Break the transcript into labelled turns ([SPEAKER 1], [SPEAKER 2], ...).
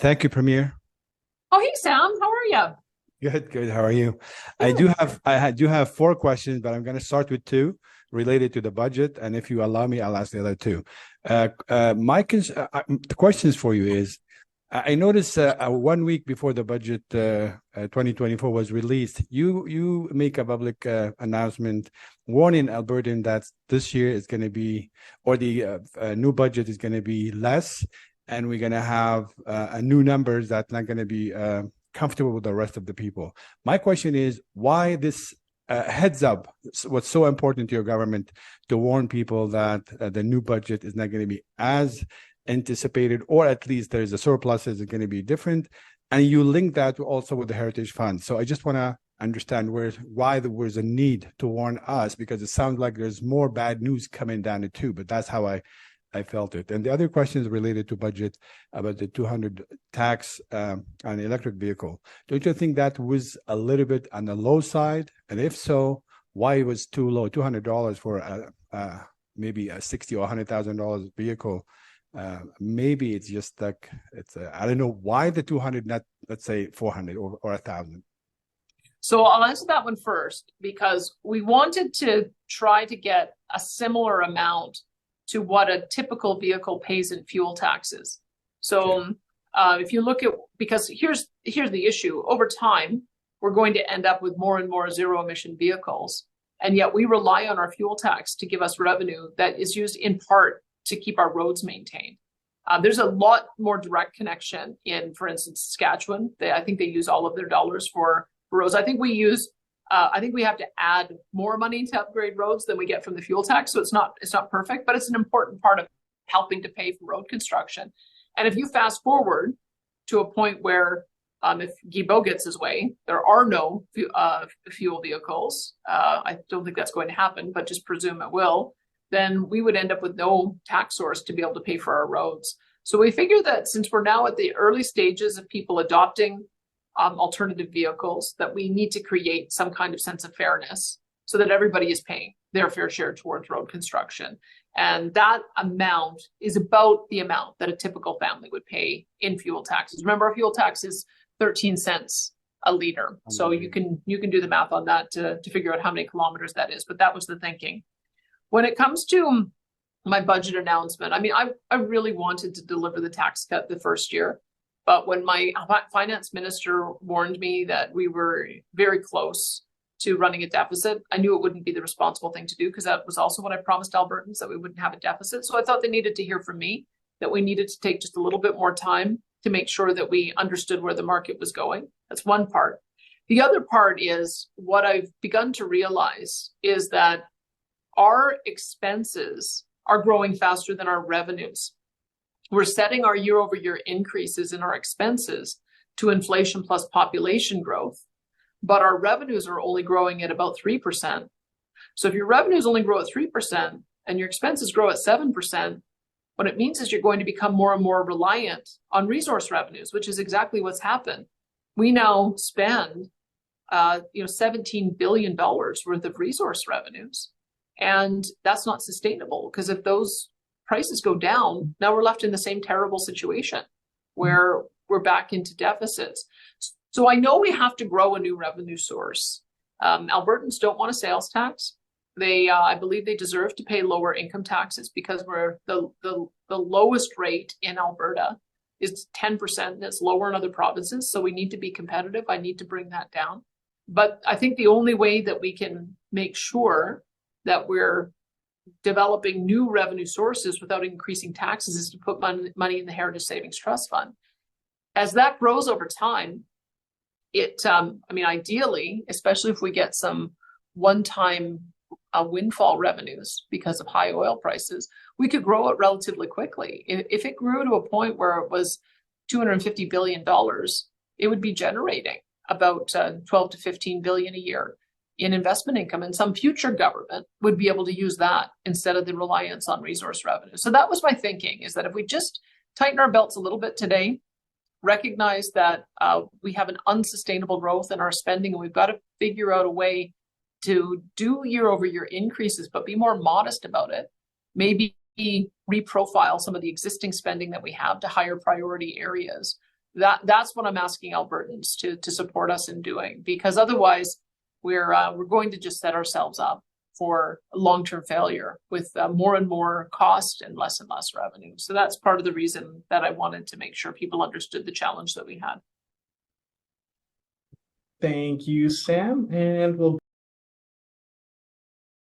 [SPEAKER 1] Thank you, Premier.
[SPEAKER 2] Oh, hey, Sam, how are you?
[SPEAKER 1] Good, good. How are you?
[SPEAKER 2] Good.
[SPEAKER 1] I do have four questions, but I'm going to start with two related to the budget, and if you allow me, I'll ask the other two. The questions for you is, I noticed 1 week before the budget 2024 was released, you make a public announcement warning Albertan that this year is going to be, or the new budget is going to be less, and we're going to have a new numbers that's not going to be comfortable with the rest of the people. My question is, why this heads up? What's so important to your government to warn people that the new budget is not going to be as anticipated, or at least there's a surplus is going to be different, and you link that also with the Heritage Fund. So I just want to understand why there was a need to warn us, because it sounds like there's more bad news coming down the tube, but that's how I felt it. And the other question is related to budget about the 200 tax on electric vehicle. Don't you think that was a little bit on the low side? And if so, why it was too low? $200 for maybe a $60,000 or $100,000 vehicle. Maybe it's just like I don't know why the 200, not let's say 400 or 1,000.
[SPEAKER 2] So I'll answer that one first, because we wanted to try to get a similar amount to what a typical vehicle pays in fuel taxes. So if you look at, because here's the issue, over time, we're going to end up with more and more zero emission vehicles. And yet we rely on our fuel tax to give us revenue that is used in part to keep our roads maintained. There's a lot more direct connection in, for instance, Saskatchewan. I think they use all of their dollars for roads. I think we have to add more money to upgrade roads than we get from the fuel tax. So it's not perfect, but it's an important part of helping to pay for road construction. And if you fast forward to a point where if Guilbeault gets his way, there are no fuel vehicles. I don't think that's going to happen, but just presume it will. Then we would end up with no tax source to be able to pay for our roads. So we figure that since we're now at the early stages of people adopting alternative vehicles, that we need to create some kind of sense of fairness so that everybody is paying their fair share towards road construction. And that amount is about the amount that a typical family would pay in fuel taxes. Remember, our fuel tax is 13 cents a liter. So you can do the math on that to figure out how many kilometers that is. But that was the thinking. When it comes to my budget announcement, I mean, I really wanted to deliver the tax cut the first year. But when my finance minister warned me that we were very close to running a deficit, I knew it wouldn't be the responsible thing to do, because that was also what I promised Albertans, that we wouldn't have a deficit. So I thought they needed to hear from me that we needed to take just a little bit more time to make sure that we understood where the market was going. That's one part. The other part is what I've begun to realize is that our expenses are growing faster than our revenues. We're setting our year-over-year increases in our expenses to inflation plus population growth, but our revenues are only growing at about 3%. So if your revenues only grow at 3% and your expenses grow at 7%, what it means is you're going to become more and more reliant on resource revenues, which is exactly what's happened. We now spend $17 billion worth of resource revenues. And that's not sustainable, because if those prices go down, now we're left in the same terrible situation where we're back into deficits. So I know we have to grow a new revenue source. Albertans don't want a sales tax. I believe they deserve to pay lower income taxes, because we're the lowest rate in Alberta is 10%, and it's lower in other provinces. So we need to be competitive. I need to bring that down. But I think the only way that we can make sure that we're developing new revenue sources without increasing taxes is to put money in the Heritage Savings Trust Fund. As that grows over time, ideally, especially if we get some one-time windfall revenues because of high oil prices, we could grow it relatively quickly. If it grew to a point where it was $250 billion, it would be generating about 12 to 15 billion a year in investment income, and some future government would be able to use that instead of the reliance on resource revenue. So that was my thinking, is that if we just tighten our belts a little bit today, recognize that we have an unsustainable growth in our spending, and we've got to figure out a way to do year-over-year increases, but be more modest about it. Maybe reprofile some of the existing spending that we have to higher priority areas. that's what I'm asking Albertans to support us in doing, because otherwise we're going to just set ourselves up for long-term failure with more and more cost and less revenue. So that's part of the reason that I wanted to make sure people understood the challenge that we had.
[SPEAKER 3] Thank you, Sam. And we'll